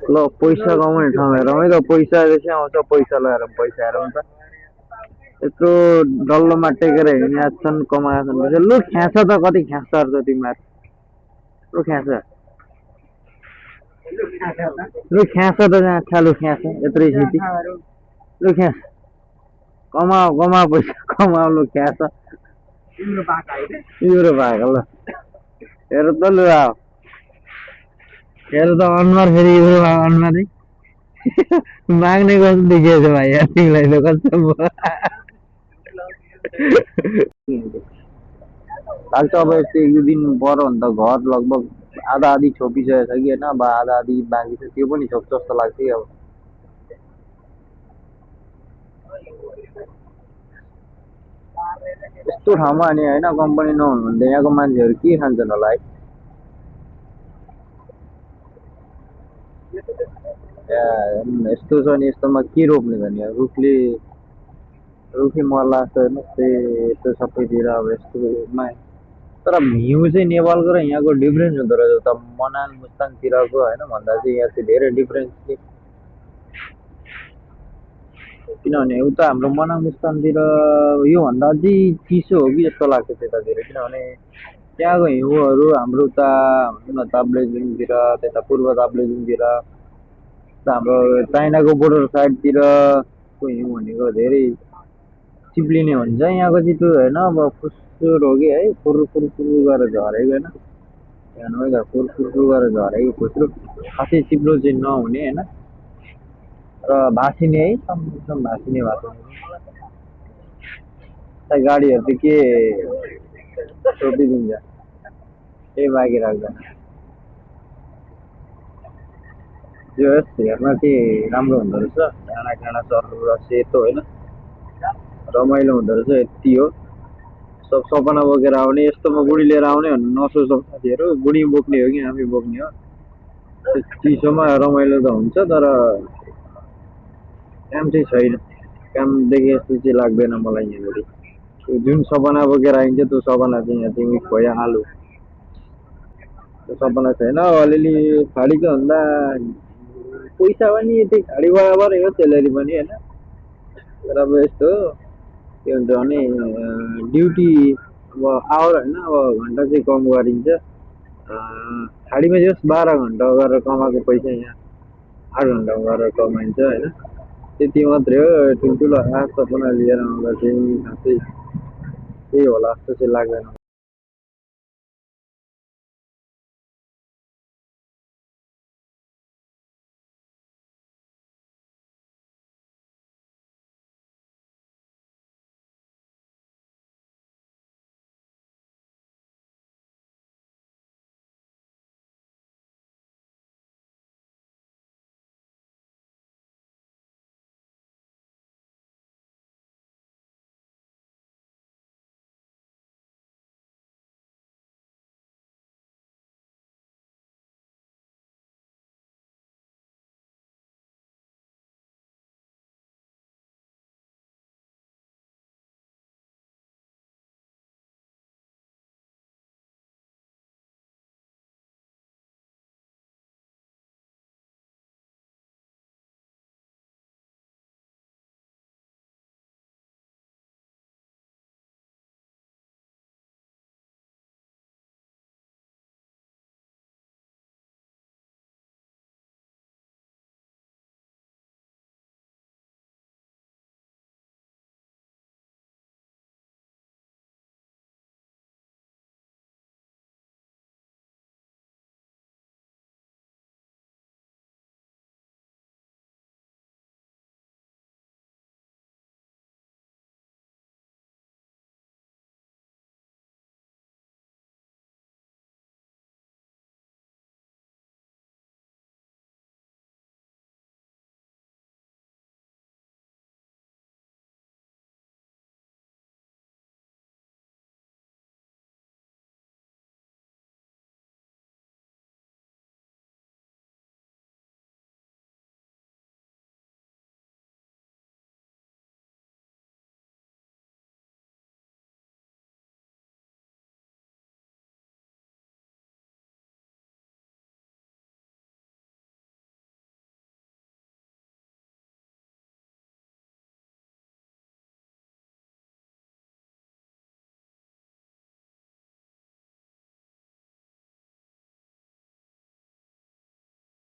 ल पैसा कमाउने ठाउँ हेरौँ है त पैसा त्यसै आउँछ पैसा लगाएर पैसा हेरौँ त यत्रो डल्लोमा टेकेर हिँडेका छन् कमाएका छन् पैसा लु ख्याँच त कति ख्याँच्छ तिमीहरू लु ख्याँच लु ख्याँच त जहाँ लु ख्याँच यत्रै सिटी लु ख्याँच कमाऊ कमाऊ पैसा कमाऊ लु ख्याँच तिम्रो भएको ल हेर त लु अब हेर त अनुहार फेरि यो अनुहारै माग्ने कस्तो देखिएछ भाइ यार तिमीलाई त कस्तो लाग्छ अब यस्तो एक दुई दिन पऱ्यो भने त घर लगभग आधा आधी छोपिसकेको छ कि होइन अब आधा आधी बाँकी छ त्यो पनि छोप्छ जस्तो लाग्छ कि अब यस्तो ठाउँमा अनि होइन कम्पनी नहुनु भने त यहाँको मान्छेहरू के खान्छन् होला है यस्तो छ नि यस्तोमा के रोप्ने त नि रुखै मर्ला जस्तो हेर्नुहोस् यस्तो सबैतिर अब यस्तोमा तर भ्यू चाहिँ नेपालको र यहाँको डिफ्रेन्स हुँदो रहेछ उता मनाङ मुस्ताङतिरको होइन भन्दा चाहिँ यहाँ चाहिँ धेरै डिफ्रेन्स कि किनभने उता हाम्रो मनाङ मुस्ताङतिर योभन्दा अझै चिसो हो कि जस्तो लाग्छ त्यतातिर किनभने त्यहाँको हिउँहरू हाम्रो उता भनौँ न ताप्लेजुङतिर त्यता पूर्व ताप्लेजुङतिर हाम्रो चाइनाको बोर्डर साइडतिरको हिउँ भनेको धेरै चिप्लिने हुन्छ यहाँको चाहिँ त्यो होइन अब फुस्सुर हो कि है फुरु फुरु फुरु गरेर झरेको होइन यहाँ फुरु फुरु गरेर झरेको फुस्रु खासै चिप्लो चाहिँ नहुने होइन र भासिने है सम भासिने गाडीहरू चाहिँ के रोपिदिन्छ केही बाँकी राख्दैन त्यो हेर्न चाहिँ राम्रो हुँदो रहेछ डाँडा काँडा चर्नु र सेतो होइन रमाइलो हुँदो रहेछ यति हो सब सपना बोकेर आउने यस्तोमा बुढी लिएर आउने भन्ने नसोचौँ साथीहरू बुढी बोक्ने हो कि आफै बोक्ने हो त्यो चिसोमा रमाइलो त हुन्छ तर काम चाहिँ छैन काम देखे जस्तो चाहिँ लाग्दैन मलाई यहाँनिर जुन सपना बोकेर आइन्छ त्यो सपना चाहिँ यहाँ चाहिँ भइहाल्यो त्यो सपना छैन अलिअलि खाडीको भन्दा पैसा पनि त्यही खाडी बराबरै हो सेलेरी पनि होइन तर अब यस्तो के हुन्छ भने ड्युटी अब आवर होइन अब घन्टा चाहिँ कम गरिन्छ खाडीमा जस 12 घन्टा गरेर कमाएको पैसा यहाँ 8 घन्टा गरेर कमाइन्छ होइन त्यति मात्रै हो ठुल्ठुलो सपना लिएर आउँदा चाहिँ खासै त्यही होला जस्तो चाहिँ लाग्दैन